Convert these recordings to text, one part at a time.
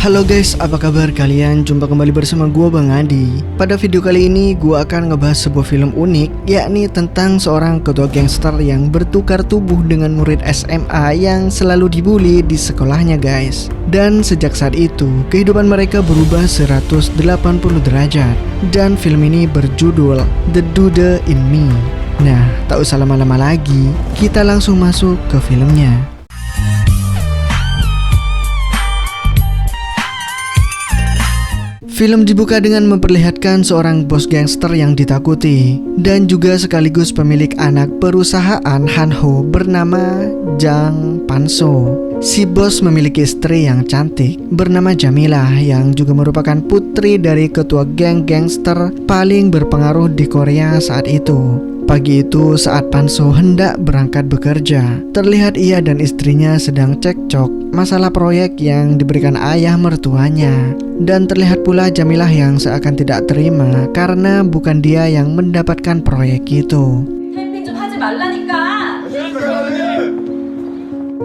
Halo guys, apa kabar kalian? Jumpa kembali bersama gua Bang Adi. Pada video kali ini gua akan ngebahas sebuah film unik, yakni tentang seorang ketua gangster yang bertukar tubuh dengan murid SMA yang selalu dibully di sekolahnya guys. Dan sejak saat itu, kehidupan mereka berubah 180 derajat. Dan film ini berjudul The Dude in Me. Nah, tak usah lama-lama lagi, kita langsung masuk ke filmnya. Film dibuka dengan memperlihatkan seorang bos gangster yang ditakuti dan juga sekaligus pemilik anak perusahaan Hanho bernama Jang Panso. Si bos memiliki istri yang cantik bernama Jamilah yang juga merupakan putri dari ketua geng gangster paling berpengaruh di Korea saat itu. Pagi itu saat Panso hendak berangkat bekerja, terlihat ia dan istrinya sedang cekcok masalah proyek yang diberikan ayah mertuanya. Dan terlihat pula Jamilah yang seakan tidak terima karena bukan dia yang mendapatkan proyek itu.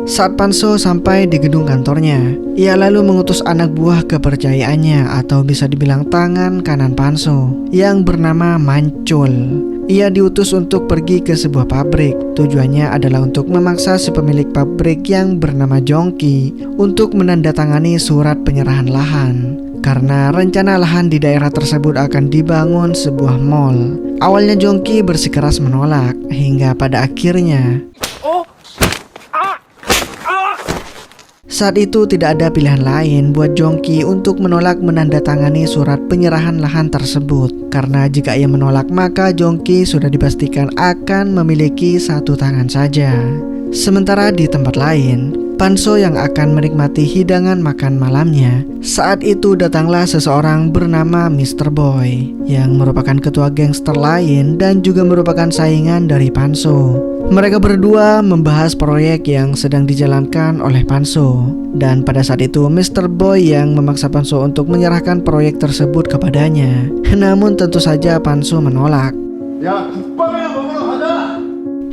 Saat Panso sampai di gedung kantornya, ia lalu mengutus anak buah kepercayaannya atau bisa dibilang tangan kanan Panso yang bernama Mancul. Ia diutus untuk pergi ke sebuah pabrik. Tujuannya adalah untuk memaksa si pemilik pabrik yang bernama Jongki untuk menandatangani surat penyerahan lahan. Karena rencana lahan di daerah tersebut akan dibangun sebuah mall. Awalnya Jongki bersikeras menolak hingga pada akhirnya saat itu tidak ada pilihan lain buat Jongki untuk menolak menandatangani surat penyerahan lahan tersebut. Karena jika ia menolak maka Jongki sudah dipastikan akan memiliki satu tangan saja. Sementara di tempat lain, Panso yang akan menikmati hidangan makan malamnya. Saat itu datanglah seseorang bernama Mr. Boy yang merupakan ketua gangster lain dan juga merupakan saingan dari Panso. Mereka berdua membahas proyek yang sedang dijalankan oleh Panso. Dan pada saat itu Mr. Boy yang memaksa Panso untuk menyerahkan proyek tersebut kepadanya. Namun tentu saja Panso menolak.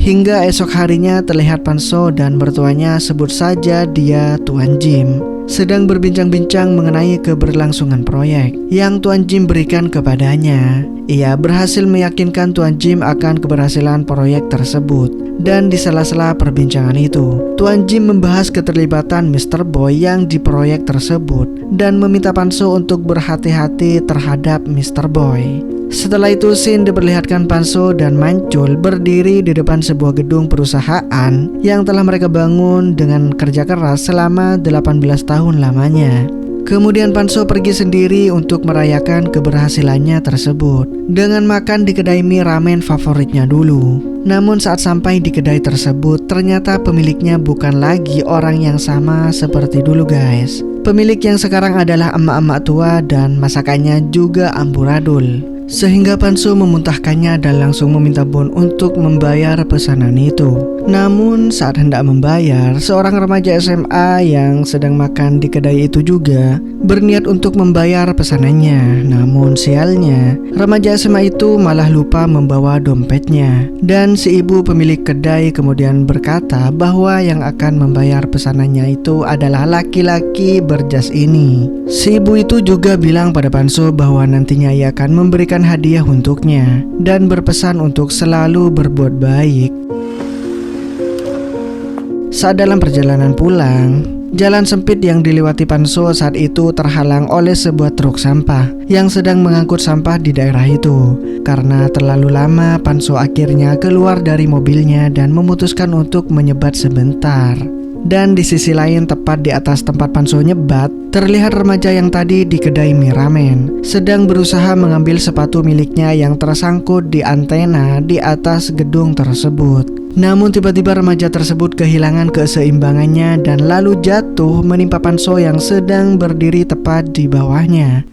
Hingga esok harinya terlihat Panso dan mertuanya, sebut saja dia Tuan Jim, sedang berbincang-bincang mengenai keberlangsungan proyek yang Tuan Jim berikan kepadanya. Ia berhasil meyakinkan Tuan Jim akan keberhasilan proyek tersebut. Dan di sela-sela perbincangan itu, Tuan Jim membahas keterlibatan Mr. Boy yang di proyek tersebut dan meminta Panso untuk berhati-hati terhadap Mr. Boy. Setelah itu scene diperlihatkan Panso dan Mancul berdiri di depan sebuah gedung perusahaan yang telah mereka bangun dengan kerja keras selama 18 tahun lamanya. Kemudian Panso pergi sendiri untuk merayakan keberhasilannya tersebut dengan makan di kedai mie ramen favoritnya dulu. Namun saat sampai di kedai tersebut, ternyata pemiliknya bukan lagi orang yang sama seperti dulu guys. Pemilik yang sekarang adalah emak-emak tua dan masakannya juga amburadul. Sehingga Panso memuntahkannya dan langsung meminta Bon untuk membayar pesanan itu. Namun saat hendak membayar, seorang remaja SMA yang sedang makan di kedai itu juga berniat untuk membayar pesanannya. Namun sialnya, remaja SMA itu malah lupa membawa dompetnya. Dan si ibu pemilik kedai kemudian berkata bahwa yang akan membayar pesanannya itu adalah laki-laki berjas ini. Si ibu itu juga bilang pada Panso bahwa nantinya ia akan memberikan hadiah untuknya dan berpesan untuk selalu berbuat baik. Saat dalam perjalanan pulang, jalan sempit yang dilewati Panso saat itu terhalang oleh sebuah truk sampah yang sedang mengangkut sampah di daerah itu. Karena terlalu lama, Panso akhirnya keluar dari mobilnya dan memutuskan untuk menyebat sebentar. Dan di sisi lain, tepat di atas tempat Panso nyebat, terlihat remaja yang tadi di kedai mie ramen sedang berusaha mengambil sepatu miliknya yang tersangkut di antena di atas gedung tersebut. Namun tiba-tiba remaja tersebut kehilangan keseimbangannya dan lalu jatuh menimpa Panso yang sedang berdiri tepat di bawahnya.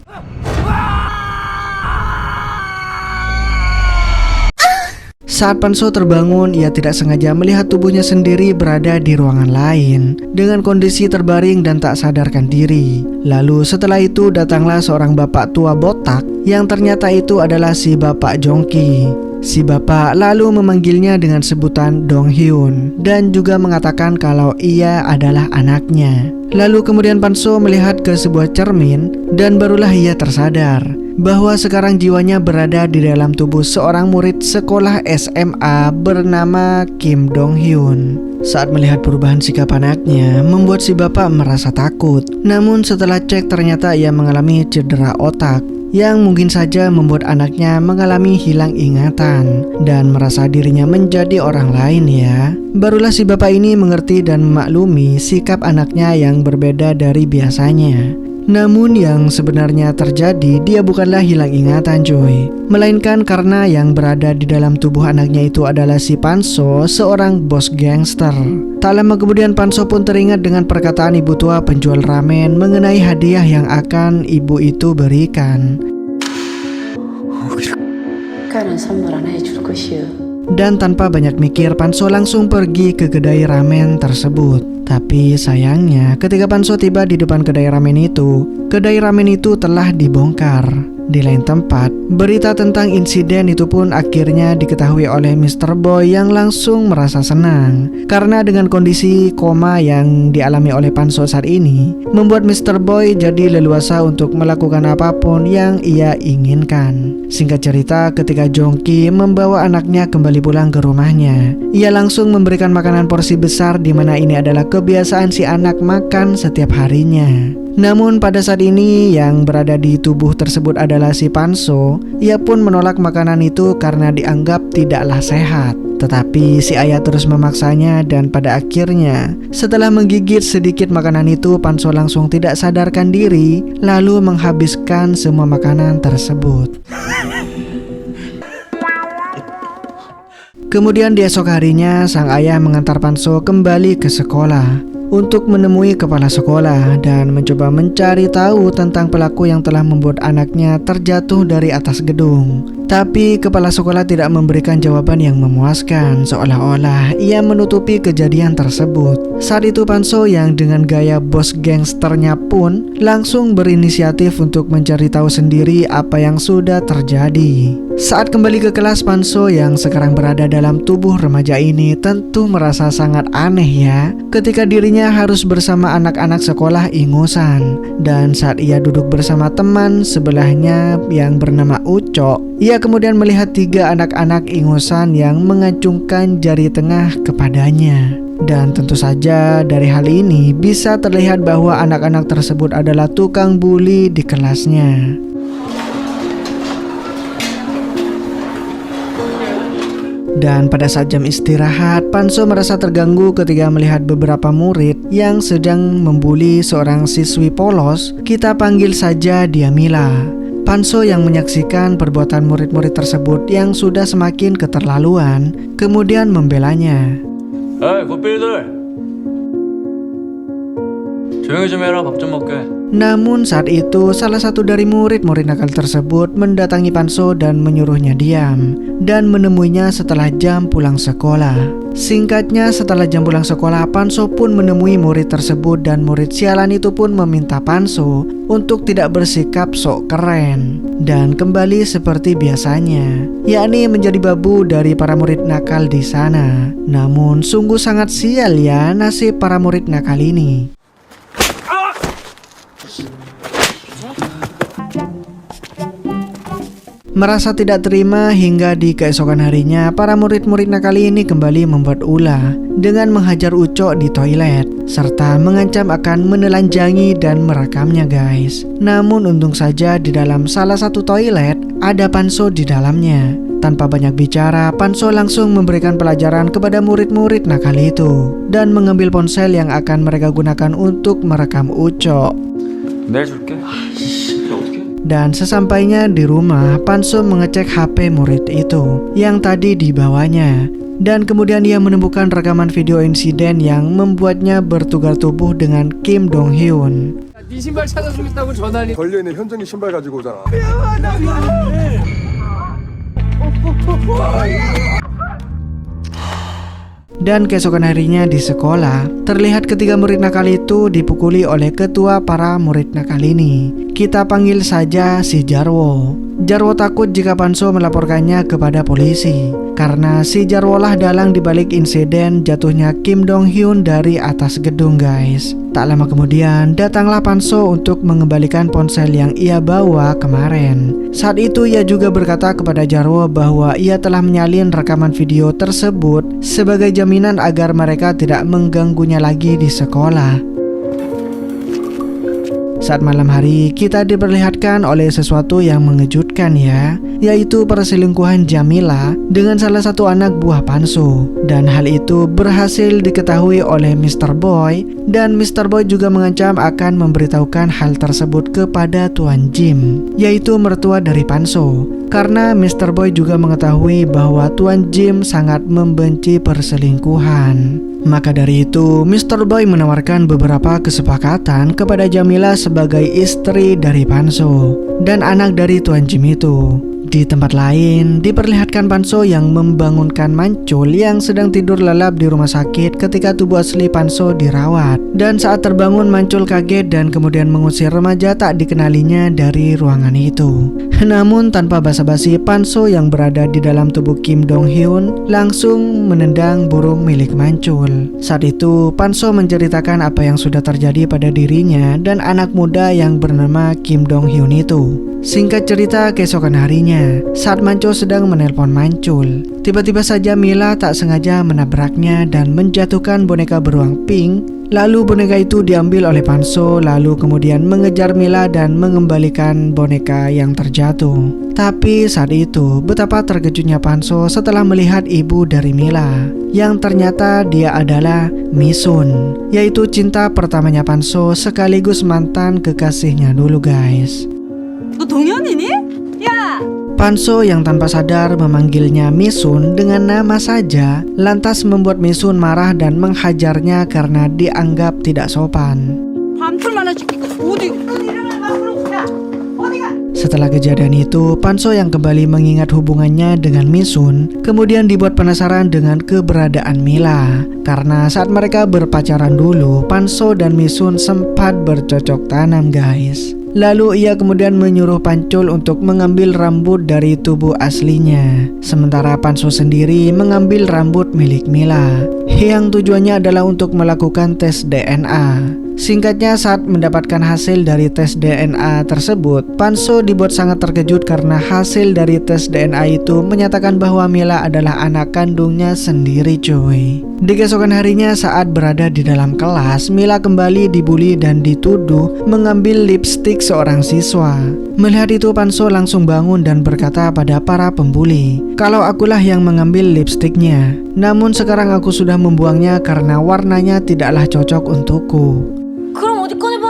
Saat Panso terbangun, ia tidak sengaja melihat tubuhnya sendiri berada di ruangan lain dengan kondisi terbaring dan tak sadarkan diri. Lalu setelah itu datanglah seorang bapak tua botak yang ternyata itu adalah si bapak Jongki. Si bapak lalu memanggilnya dengan sebutan Dong Hyun dan juga mengatakan kalau ia adalah anaknya. Lalu kemudian Panso melihat ke sebuah cermin dan barulah ia tersadar bahwa sekarang jiwanya berada di dalam tubuh seorang murid sekolah SMA bernama Kim Dong Hyun. Saat melihat perubahan sikap anaknya, membuat si bapak merasa takut. Namun setelah cek ternyata ia mengalami cedera otak yang mungkin saja membuat anaknya mengalami hilang ingatan dan merasa dirinya menjadi orang lain ya. Barulah si bapak ini mengerti dan memaklumi sikap anaknya yang berbeda dari biasanya. Namun yang sebenarnya terjadi, dia bukanlah hilang ingatan cuy, melainkan karena yang berada di dalam tubuh anaknya itu adalah si Panso, seorang bos gangster. Tak lama kemudian Panso pun teringat dengan perkataan ibu tua penjual ramen mengenai hadiah yang akan ibu itu berikan. Dan tanpa banyak mikir, Panso langsung pergi ke kedai ramen tersebut. Tapi sayangnya ketika Panso tiba di depan kedai ramen itu telah dibongkar. Di lain tempat, berita tentang insiden itu pun akhirnya diketahui oleh Mr. Boy yang langsung merasa senang. Karena dengan kondisi koma yang dialami oleh Panso saat ini, membuat Mr. Boy jadi leluasa untuk melakukan apapun yang ia inginkan. Singkat cerita, ketika Jongki membawa anaknya kembali pulang ke rumahnya, ia langsung memberikan makanan porsi besar di mana ini adalah kebiasaan si anak makan setiap harinya. Namun pada saat ini yang berada di tubuh tersebut adalah si Panso. Ia pun menolak makanan itu karena dianggap tidaklah sehat. Tetapi si ayah terus memaksanya dan pada akhirnya setelah menggigit sedikit makanan itu, Panso langsung tidak sadarkan diri lalu menghabiskan semua makanan tersebut. Kemudian di esok harinya sang ayah mengantar Panso kembali ke sekolah untuk menemui kepala sekolah dan mencoba mencari tahu tentang pelaku yang telah membuat anaknya terjatuh dari atas gedung. Tapi kepala sekolah tidak memberikan jawaban yang memuaskan, seolah-olah ia menutupi kejadian tersebut. Saat itu Panso yang dengan gaya bos gangsternya pun langsung berinisiatif untuk mencari tahu sendiri apa yang sudah terjadi. Saat kembali ke kelas, Panso yang sekarang berada dalam tubuh remaja ini tentu merasa sangat aneh ya, ketika dirinya harus bersama anak-anak sekolah ingusan. Dan saat ia duduk bersama teman sebelahnya yang bernama Uco, ia kemudian melihat 3 anak-anak ingusan yang mengacungkan jari tengah kepadanya. Dan tentu saja dari hal ini bisa terlihat bahwa anak-anak tersebut adalah tukang bully di kelasnya. Dan pada saat jam istirahat, Panso merasa terganggu ketika melihat beberapa murid yang sedang membuli seorang siswi polos. Kita panggil saja dia Mila. Panso yang menyaksikan perbuatan murid-murid tersebut yang sudah semakin keterlaluan, kemudian membelanya. 고삐들 조용히 좀 해라, 밥 좀 먹게. Namun saat itu salah satu dari murid-murid nakal tersebut mendatangi Panso dan menyuruhnya diam dan menemuinya setelah jam pulang sekolah. Singkatnya, setelah jam pulang sekolah, Panso pun menemui murid tersebut dan murid sialan itu pun meminta Panso untuk tidak bersikap sok keren dan kembali seperti biasanya, yakni menjadi babu dari para murid nakal di sana. Namun sungguh sangat sial ya nasib para murid nakal ini. Merasa tidak terima hingga di keesokan harinya, para murid-murid nakal ini kembali membuat ulah dengan menghajar Uco di toilet serta mengancam akan menelanjangi dan merekamnya guys. Namun untung saja di dalam salah satu toilet ada Panso di dalamnya. Tanpa banyak bicara, Panso langsung memberikan pelajaran kepada murid-murid nakal itu dan mengambil ponsel yang akan mereka gunakan untuk merekam Uco. Dan sesampainya di rumah, Panso mengecek HP murid itu yang tadi dibawanya. Dan kemudian ia menemukan rekaman video insiden yang membuatnya bertukar tubuh dengan Kim Dong Hyun. 네 신발 찾아주겠다고 전화니 걸려있는 현정이 신발 가지고 오잖아. Dan keesokan harinya di sekolah, terlihat ketiga murid nakal itu dipukuli oleh ketua para murid nakal ini. Kita panggil saja si Jarwo. Jarwo takut jika Panso melaporkannya kepada polisi, karena si Jarwo lah dalang dibalik insiden jatuhnya Kim Dong Hyun dari atas gedung guys. Tak lama kemudian datanglah Panso untuk mengembalikan ponsel yang ia bawa kemarin. Saat itu ia juga berkata kepada Jarwo bahwa ia telah menyalin rekaman video tersebut sebagai jaminan agar mereka tidak mengganggunya lagi di sekolah. Saat malam hari, kita diperlihatkan oleh sesuatu yang mengejutkan ya, yaitu perselingkuhan Jamila dengan salah satu anak buah Panso. Dan hal itu berhasil diketahui oleh Mr. Boy, dan Mr. Boy juga mengancam akan memberitahukan hal tersebut kepada Tuan Jim, yaitu mertua dari Panso. Karena Mr. Boy juga mengetahui bahwa Tuan Jim sangat membenci perselingkuhan. Maka dari itu, Mr. Boy menawarkan beberapa kesepakatan kepada Jamila sebagai istri dari Panso dan anak dari Tuan Jim itu. Di tempat lain, diperlihatkan Panso yang membangunkan Mancul yang sedang tidur lelap di rumah sakit ketika tubuh asli Panso dirawat. Dan saat terbangun, Mancul kaget dan kemudian mengusir remaja tak dikenalinya dari ruangan itu. Namun tanpa basa-basi, Panso yang berada di dalam tubuh Kim Dong Hyun langsung menendang burung milik Mancul. Saat itu, Panso menceritakan apa yang sudah terjadi pada dirinya dan anak muda yang bernama Kim Dong Hyun itu. Singkat cerita, keesokan harinya, saat Mancul sedang menelpon Mancul, tiba-tiba saja Mila tak sengaja menabraknya dan menjatuhkan boneka beruang pink. Lalu boneka itu diambil oleh Panso, lalu kemudian mengejar Mila dan mengembalikan boneka yang terjatuh. Tapi saat itu, betapa terkejutnya Panso setelah melihat ibu dari Mila, yang ternyata dia adalah Misun, yaitu cinta pertamanya Panso sekaligus mantan kekasihnya dulu guys. 너 동현이니? 야! Panso yang tanpa sadar memanggilnya Misun dengan nama saja, lantas membuat Misun marah dan menghajarnya karena dianggap tidak sopan. 밤풀만 해줄게. 어디? Setelah kejadian itu, Panso yang kembali mengingat hubungannya dengan Misun, kemudian dibuat penasaran dengan keberadaan Mila. Karena saat mereka berpacaran dulu, Panso dan Misun sempat bercocok tanam guys. Lalu ia kemudian menyuruh Pancul untuk mengambil rambut dari tubuh aslinya, sementara Panso sendiri mengambil rambut milik Mila, yang tujuannya adalah untuk melakukan tes DNA. Singkatnya, saat mendapatkan hasil dari tes DNA tersebut, Panso dibuat sangat terkejut karena hasil dari tes DNA itu menyatakan bahwa Mila adalah anak kandungnya sendiri cuy. Di keesokan harinya saat berada di dalam kelas, Mila kembali dibully dan dituduh mengambil lipstik seorang siswa. Melihat itu, Panso langsung bangun dan berkata pada para pembuli, "Kalau akulah yang mengambil lipstiknya, namun sekarang aku sudah membuangnya karena warnanya tidaklah cocok untukku." 그럼 어디 꺼내봐.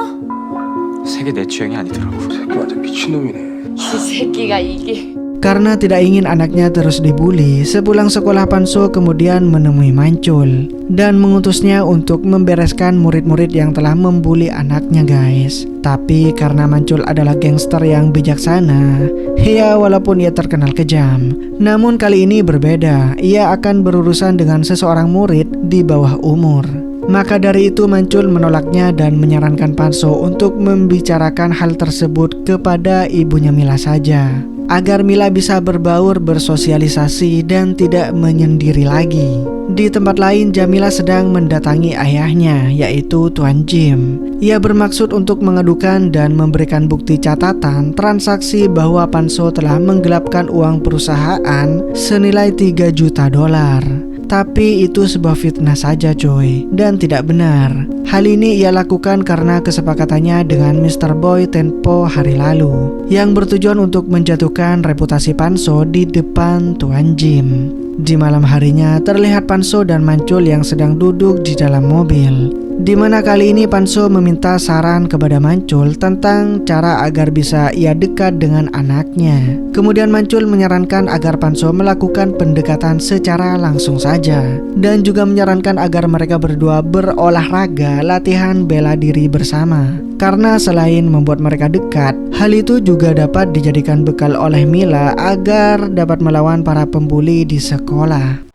색이 내 취향이 아니더라고. 새끼 완전 미친놈이네. 이 새끼가 이게. Karena tidak ingin anaknya terus dibully, sepulang sekolah Panso kemudian menemui Mancul dan mengutusnya untuk membereskan murid-murid yang telah membuli anaknya guys. Tapi karena Mancul adalah gangster yang bijaksana, ya walaupun ia terkenal kejam, namun kali ini berbeda. Ia akan berurusan dengan seseorang murid di bawah umur. Maka dari itu Mancul menolaknya dan menyarankan Panso untuk membicarakan hal tersebut kepada ibunya Mila saja, agar Mila bisa berbaur, bersosialisasi, dan tidak menyendiri lagi. Di tempat lain, Jamila sedang mendatangi ayahnya, yaitu Tuan Jim. Ia bermaksud untuk mengadukan dan memberikan bukti catatan transaksi bahwa Panso telah menggelapkan uang perusahaan senilai $3 juta. Tapi itu sebuah fitnah saja coy, dan tidak benar. Hal ini ia lakukan karena kesepakatannya dengan Mr. Boy tempo hari lalu, yang bertujuan untuk menjatuhkan reputasi Panso di depan Tuan Jim. Di malam harinya terlihat Panso dan Mancul yang sedang duduk di dalam mobil, di mana kali ini Panso meminta saran kepada Mancul tentang cara agar bisa ia dekat dengan anaknya. Kemudian Mancul menyarankan agar Panso melakukan pendekatan secara langsung saja, dan juga menyarankan agar mereka berdua berolahraga latihan bela diri bersama. Karena selain membuat mereka dekat, hal itu juga dapat dijadikan bekal oleh Mila agar dapat melawan para pembuli di sekolah.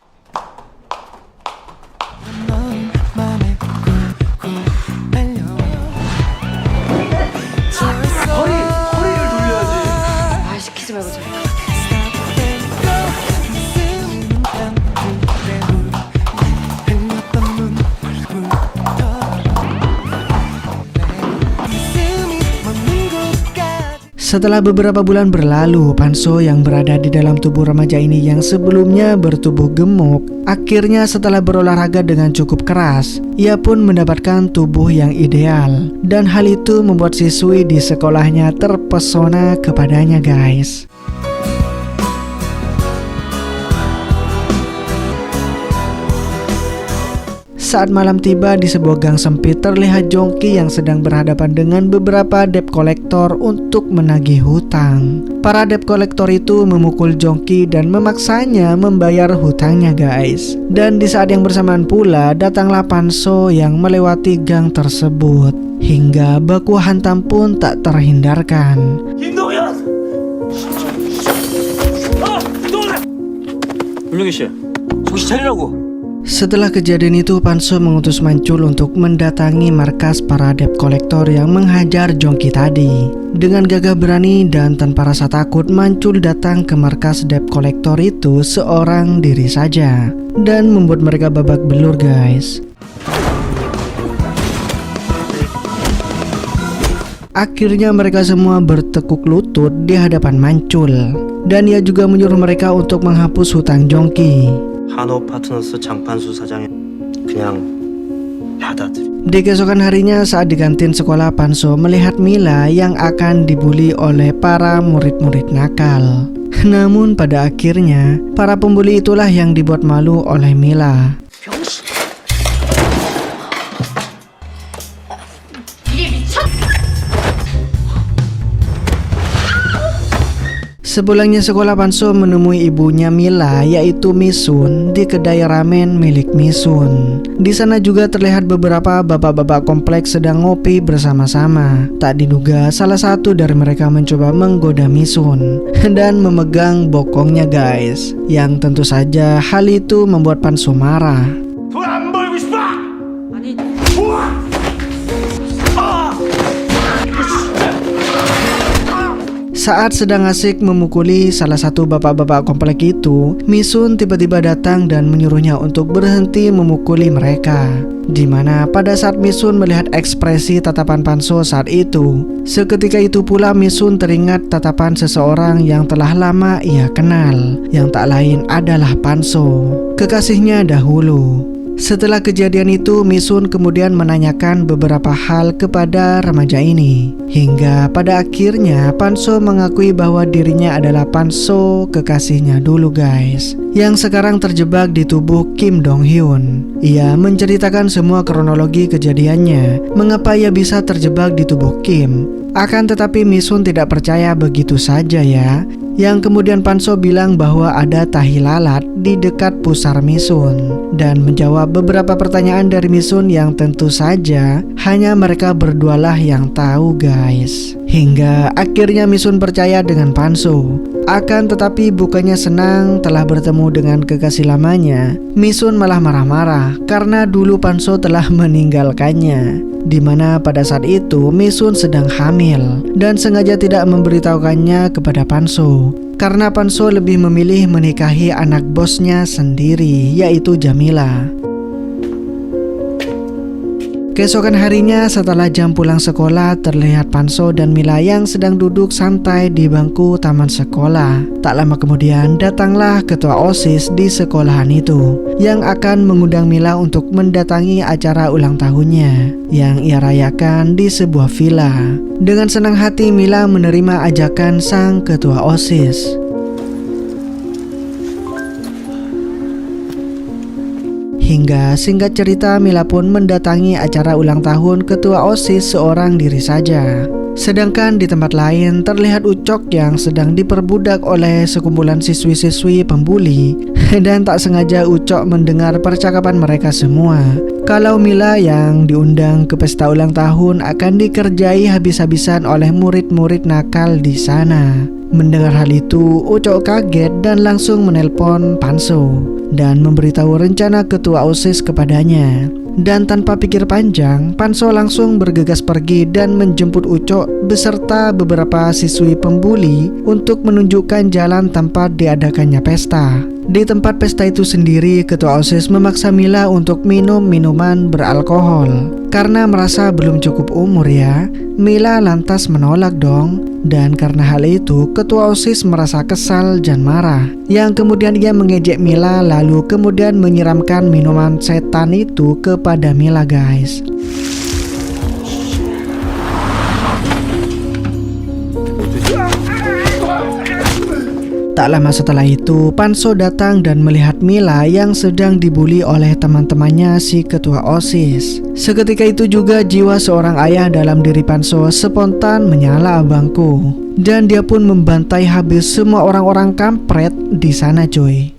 Setelah beberapa bulan berlalu, Panso yang berada di dalam tubuh remaja ini yang sebelumnya bertubuh gemuk, akhirnya setelah berolahraga dengan cukup keras, ia pun mendapatkan tubuh yang ideal. Dan hal itu membuat siswi di sekolahnya terpesona kepadanya, guys. Saat malam tiba, di sebuah gang sempit terlihat Jongki yang sedang berhadapan dengan beberapa debt collector untuk menagih hutang. Para debt collector itu memukul Jongki dan memaksanya membayar hutangnya, guys. Dan di saat yang bersamaan pula datanglah Panso yang melewati gang tersebut, hingga baku hantam pun tak terhindarkan. 문영희 씨, 정신 차리라고. Setelah kejadian itu, Panso mengutus Mancul untuk mendatangi markas para debt collector yang menghajar Jongki tadi. Dengan gagah berani dan tanpa rasa takut, Mancul datang ke markas debt collector itu seorang diri saja dan membuat mereka babak belur, guys. Akhirnya mereka semua bertekuk lutut di hadapan Mancul, dan ia juga menyuruh mereka untuk menghapus hutang Jongki. 한호 파트너스 장판수 사장이 그냥 받아들여. Di keesokan harinya saat di kantin sekolah, Panso melihat Mila yang akan dibully oleh para murid-murid nakal. Namun pada akhirnya para pembuli itulah yang dibuat malu oleh Mila. Sepulangnya sekolah, Panso menemui ibunya Mila, yaitu Misun, di kedai ramen milik Misun. Di sana juga terlihat beberapa bapak-bapak kompleks sedang ngopi bersama-sama. Tak diduga salah satu dari mereka mencoba menggoda Misun dan memegang bokongnya, guys. Yang tentu saja hal itu membuat Panso marah. Saat sedang asik memukuli salah satu bapak-bapak komplek itu, Misun tiba-tiba datang dan menyuruhnya untuk berhenti memukuli mereka. Dimana pada saat Misun melihat ekspresi tatapan Panso saat itu, seketika itu pula Misun teringat tatapan seseorang yang telah lama ia kenal, yang tak lain adalah Panso, kekasihnya dahulu. Setelah kejadian itu, Misun kemudian menanyakan beberapa hal kepada remaja ini. Hingga pada akhirnya Panso mengakui bahwa dirinya adalah Panso, kekasihnya dulu, guys, yang sekarang terjebak di tubuh Kim Dong Hyun. Ia menceritakan semua kronologi kejadiannya, mengapa ia bisa terjebak di tubuh Kim. Akan tetapi Misun tidak percaya begitu saja ya. Yang kemudian Panso bilang bahwa ada tahi lalat di dekat pusar Misun dan menjawab beberapa pertanyaan dari Misun yang tentu saja hanya mereka berdualah yang tahu, guys. Hingga akhirnya Misun percaya dengan Panso. Akan tetapi bukannya senang telah bertemu dengan kekasih lamanya, Misun malah marah-marah karena dulu Panso telah meninggalkannya. Dimana pada saat itu Misun sedang hamil dan sengaja tidak memberitahukannya kepada Panso, karena Panso lebih memilih menikahi anak bosnya sendiri, yaitu Jamila. Keesokan harinya setelah jam pulang sekolah, terlihat Panso dan Mila yang sedang duduk santai di bangku taman sekolah. Tak lama kemudian datanglah ketua OSIS di sekolahan itu yang akan mengundang Mila untuk mendatangi acara ulang tahunnya yang ia rayakan di sebuah villa. Dengan senang hati Mila menerima ajakan sang ketua OSIS. Hingga singkat cerita, Mila pun mendatangi acara ulang tahun ketua OSIS seorang diri saja. Sedangkan di tempat lain terlihat Ucok yang sedang diperbudak oleh sekumpulan siswi-siswi pembuli. Dan tak sengaja Ucok mendengar percakapan mereka semua kalau Mila yang diundang ke pesta ulang tahun akan dikerjai habis-habisan oleh murid-murid nakal di sana. Mendengar hal itu, Ucok kaget dan langsung menelpon Panso dan memberitahu rencana ketua OSIS kepadanya. Dan tanpa pikir panjang, Panso langsung bergegas pergi dan menjemput Ucok beserta beberapa siswi pembuli untuk menunjukkan jalan tempat diadakannya pesta. Di tempat pesta itu sendiri, ketua OSIS memaksa Mila untuk minum minuman beralkohol. Karena merasa belum cukup umur ya, Mila lantas menolak dong. Dan karena hal itu, ketua OSIS merasa kesal dan marah. Yang kemudian ia mengejek Mila, lalu kemudian menyiramkan minuman setan itu kepada Mila guys. Tak lama setelah itu, Panso datang dan melihat Mila yang sedang dibully oleh teman-temannya si ketua OSIS. Seketika itu juga jiwa seorang ayah dalam diri Panso spontan menyala abangku. Dan dia pun membantai habis semua orang-orang kampret di sana cuy.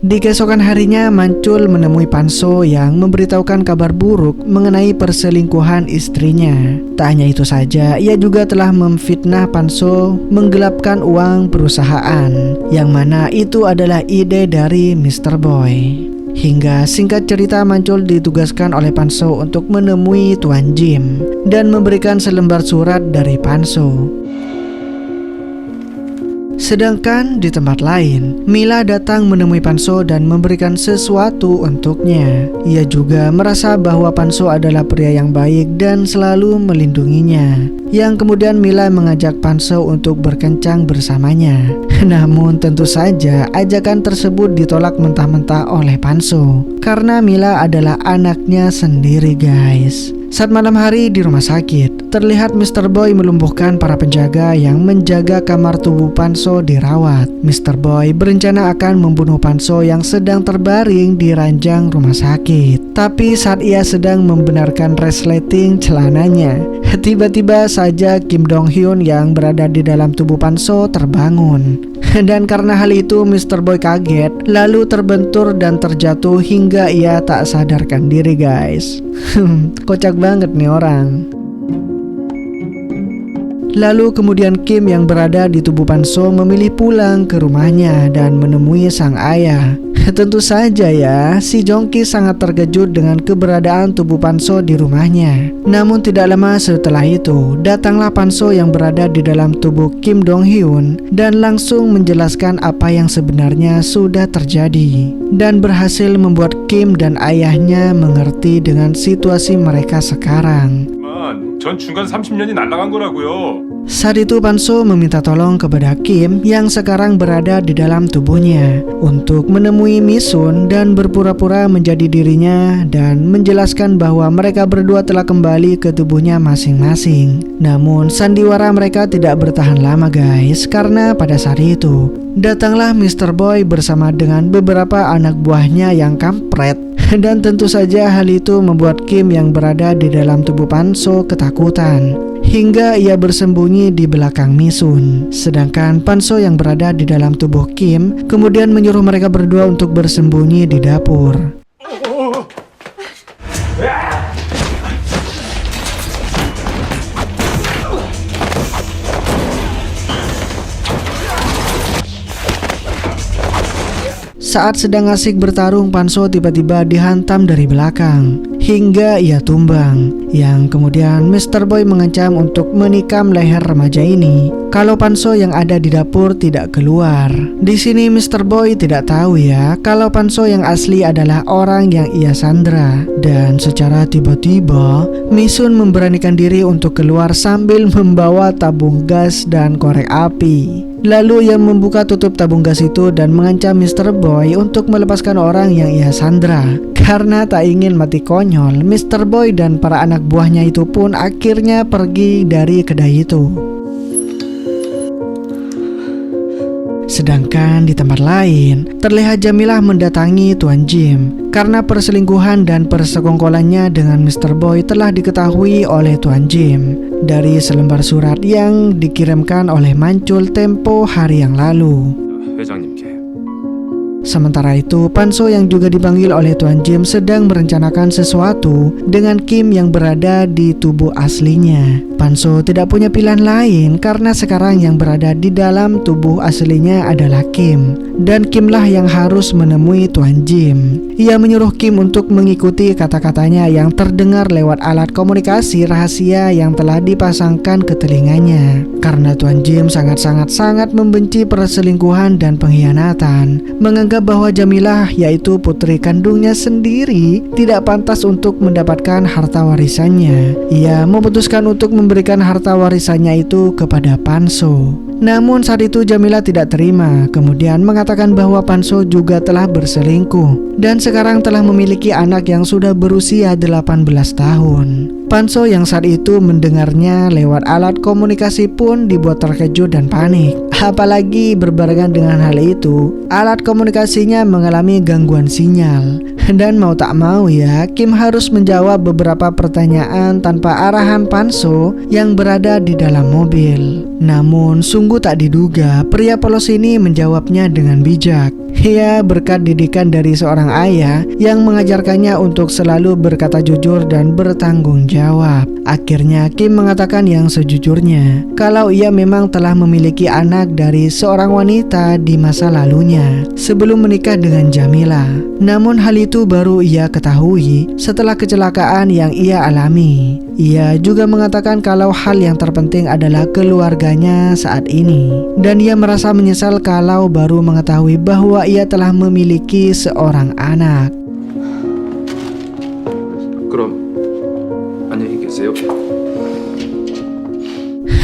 Di keesokan harinya, Mancul menemui Panso yang memberitahukan kabar buruk mengenai perselingkuhan istrinya. Tak hanya itu saja, ia juga telah memfitnah Panso menggelapkan uang perusahaan, yang mana itu adalah ide dari Mr. Boy. Hingga singkat cerita, Mancul ditugaskan oleh Panso untuk menemui Tuan Jim dan memberikan selembar surat dari Panso. Sedangkan di tempat lain, Mila datang menemui Panso dan memberikan sesuatu untuknya. Ia juga merasa bahwa Panso adalah pria yang baik dan selalu melindunginya. Yang kemudian Mila mengajak Panso untuk berkencang bersamanya. Namun tentu saja ajakan tersebut ditolak mentah-mentah oleh Panso, karena Mila adalah anaknya sendiri guys. Saat malam hari di rumah sakit, terlihat Mr. Boy melumpuhkan para penjaga yang menjaga kamar tubuh Panso dirawat. Mr. Boy berencana akan membunuh Panso yang sedang terbaring di ranjang rumah sakit. Tapi saat ia sedang membenarkan resleting celananya, tiba-tiba saja Kim Dong Hyun yang berada di dalam tubuh Panso terbangun. Dan karena hal itu Mr. Boy kaget, lalu terbentur dan terjatuh hingga ia tak sadarkan diri guys. Kocak banget nih orang. Lalu kemudian Kim yang berada di tubuh Panso memilih pulang ke rumahnya dan menemui sang ayah. Tentu saja ya, si Jongki sangat terkejut dengan keberadaan tubuh Panso di rumahnya. Namun tidak lama setelah itu, datanglah Panso yang berada di dalam tubuh Kim Dong Hyun dan langsung menjelaskan apa yang sebenarnya sudah terjadi, dan berhasil membuat Kim dan ayahnya mengerti dengan situasi mereka sekarang. 전 중간 30년이 날아간 거라고요. Saat itu Panso meminta tolong kepada Kim yang sekarang berada di dalam tubuhnya untuk menemui Misun dan berpura-pura menjadi dirinya dan menjelaskan bahwa mereka berdua telah kembali ke tubuhnya masing-masing. Namun sandiwara mereka tidak bertahan lama guys, karena pada saat itu datanglah Mr. Boy bersama dengan beberapa anak buahnya yang kampret. Dan tentu saja hal itu membuat Kim yang berada di dalam tubuh Panso ketakutan hingga ia bersembunyi di belakang Misun. Sedangkan Panso yang berada di dalam tubuh Kim kemudian menyuruh mereka berdua untuk bersembunyi di dapur. Saat sedang asik bertarung, Panso tiba-tiba dihantam dari belakang hingga ia tumbang. Yang kemudian Mr. Boy mengancam untuk menikam leher remaja ini kalau Panso yang ada di dapur tidak keluar. Di sini Mr. Boy tidak tahu ya kalau Panso yang asli adalah orang yang ia sandra. Dan secara tiba-tiba Misun memberanikan diri untuk keluar sambil membawa tabung gas dan korek api. Lalu ia membuka tutup tabung gas itu dan mengancam Mr. Boy untuk melepaskan orang yang ia sandra. Karena tak ingin mati konyol, Mr. Boy dan para anak buahnya itu pun akhirnya pergi dari kedai itu. Sedangkan di tempat lain, terlihat Jamilah mendatangi Tuan Jim karena perselingkuhan dan persekongkolannya dengan Mr. Boy telah diketahui oleh Tuan Jim dari selembar surat yang dikirimkan oleh Mancul tempo hari yang lalu. 회장님께. Sementara itu, Panso yang juga dipanggil oleh Tuan Jim sedang merencanakan sesuatu dengan Kim yang berada di tubuh aslinya. Panso tidak punya pilihan lain karena sekarang yang berada di dalam tubuh aslinya adalah Kim. Dan Kim lah yang harus menemui Tuan Jim. Ia menyuruh Kim untuk mengikuti kata-katanya yang terdengar lewat alat komunikasi rahasia yang telah dipasangkan ke telinganya. Karena Tuan Jim sangat membenci perselingkuhan dan pengkhianatan, menganggap bahwa Jamilah, yaitu putri kandungnya sendiri, tidak pantas untuk mendapatkan harta warisannya. Ia memutuskan untuk memberikan harta warisannya itu kepada Panso. Namun saat itu Jamilah tidak terima, kemudian mengatakan bahwa Panso juga telah berselingkuh dan sekarang telah memiliki anak yang sudah berusia 18 tahun. Panso yang saat itu mendengarnya lewat alat komunikasi pun dibuat terkejut dan panik. Apalagi berbarengan dengan hal itu, alat komunikasinya mengalami gangguan sinyal. Dan mau tak mau ya, Kim harus menjawab beberapa pertanyaan tanpa arahan Panso yang berada di dalam mobil. Namun sungguh tak diduga, pria polos ini menjawabnya dengan bijak. Ia berkat didikan dari seorang ayah yang mengajarkannya untuk selalu berkata jujur dan bertanggung jawab. Akhirnya Kim mengatakan yang sejujurnya, kalau ia memang telah memiliki anak dari seorang wanita di masa lalunya sebelum menikah dengan Jamilah. Namun hal itu baru ia ketahui setelah kecelakaan yang ia alami. Ia juga mengatakan kalau hal yang terpenting adalah keluarganya saat ini. Dan ia merasa menyesal kalau baru mengetahui bahwa ia telah memiliki seorang anak. 그럼 안녕히 계세요.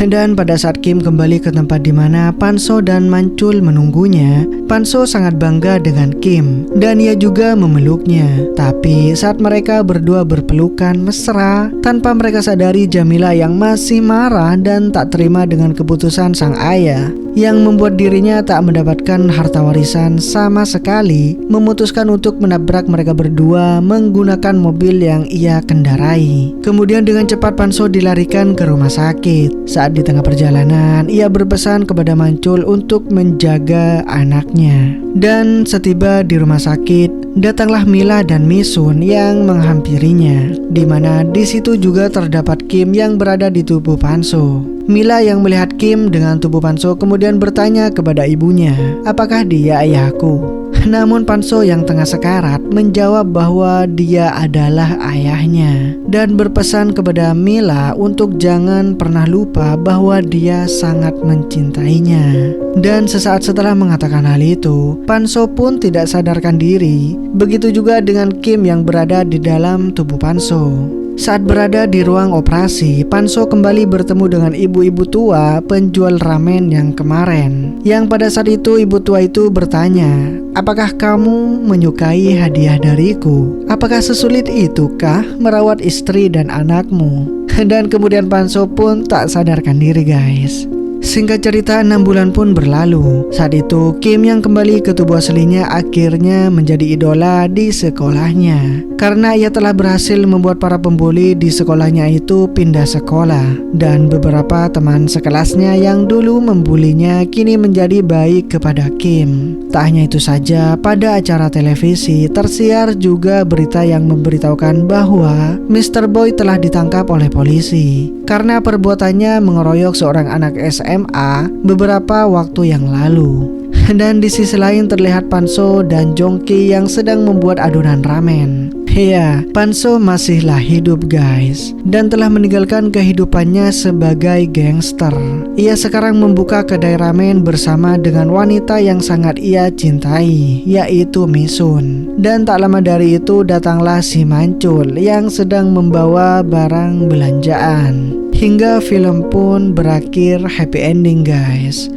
Dan pada saat Kim kembali ke tempat di mana Panso dan Mancul menunggunya, Panso sangat bangga dengan Kim dan ia juga memeluknya. Tapi saat mereka berdua berpelukan mesra, tanpa mereka sadari Jamilah yang masih marah dan tak terima dengan keputusan sang ayah yang membuat dirinya tak mendapatkan harta warisan sama sekali, memutuskan untuk menabrak mereka berdua menggunakan mobil yang ia kendarai. Kemudian dengan cepat Panso dilarikan ke rumah sakit. Saat di tengah perjalanan, ia berpesan kepada Mancul untuk menjaga anaknya. Dan setiba di rumah sakit, datanglah Mila dan Misun yang menghampirinya, di mana di situ juga terdapat Kim yang berada di tubuh Panso. Mila yang melihat Kim dengan tubuh Panso kemudian bertanya kepada ibunya, apakah dia ayahku? Namun Panso yang tengah sekarat menjawab bahwa dia adalah ayahnya dan berpesan kepada Mila untuk jangan pernah lupa bahwa dia sangat mencintainya. Dan sesaat setelah mengatakan hal itu, Panso pun tidak sadarkan diri. Begitu juga dengan Kim yang berada di dalam tubuh Panso. Saat berada di ruang operasi, Panso kembali bertemu dengan ibu-ibu tua penjual ramen yang kemarin. Yang pada saat itu ibu tua itu bertanya, apakah kamu menyukai hadiah dariku? Apakah sesulit itukah merawat istri dan anakmu? Dan kemudian Panso pun tak sadarkan diri guys. Singkat cerita 6 bulan pun berlalu. Saat itu Kim yang kembali ke tubuh aslinya akhirnya menjadi idola di sekolahnya karena ia telah berhasil membuat para pembuli di sekolahnya itu pindah sekolah. Dan beberapa teman sekelasnya yang dulu membulinya kini menjadi baik kepada Kim. Tak hanya itu saja, pada acara televisi tersiar juga berita yang memberitahukan bahwa Mr. Boy telah ditangkap oleh polisi karena perbuatannya mengeroyok seorang anak SMA beberapa waktu yang lalu. Dan di sisi lain terlihat Panso dan Jongki yang sedang membuat adonan ramen. Ya, Panso masihlah hidup guys dan telah meninggalkan kehidupannya sebagai gangster. Ia sekarang membuka kedai ramen bersama dengan wanita yang sangat ia cintai, yaitu Misun. Dan tak lama dari itu datanglah si Mancul yang sedang membawa barang belanjaan. Hingga film pun berakhir happy ending guys.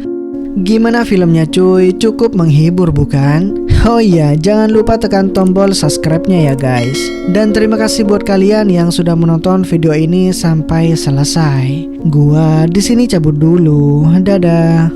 Gimana filmnya cuy? Cukup menghibur bukan? Oh iya, jangan lupa tekan tombol subscribe-nya ya guys. Dan terima kasih buat kalian yang sudah menonton video ini sampai selesai. Gua di sini cabut dulu. Dadah.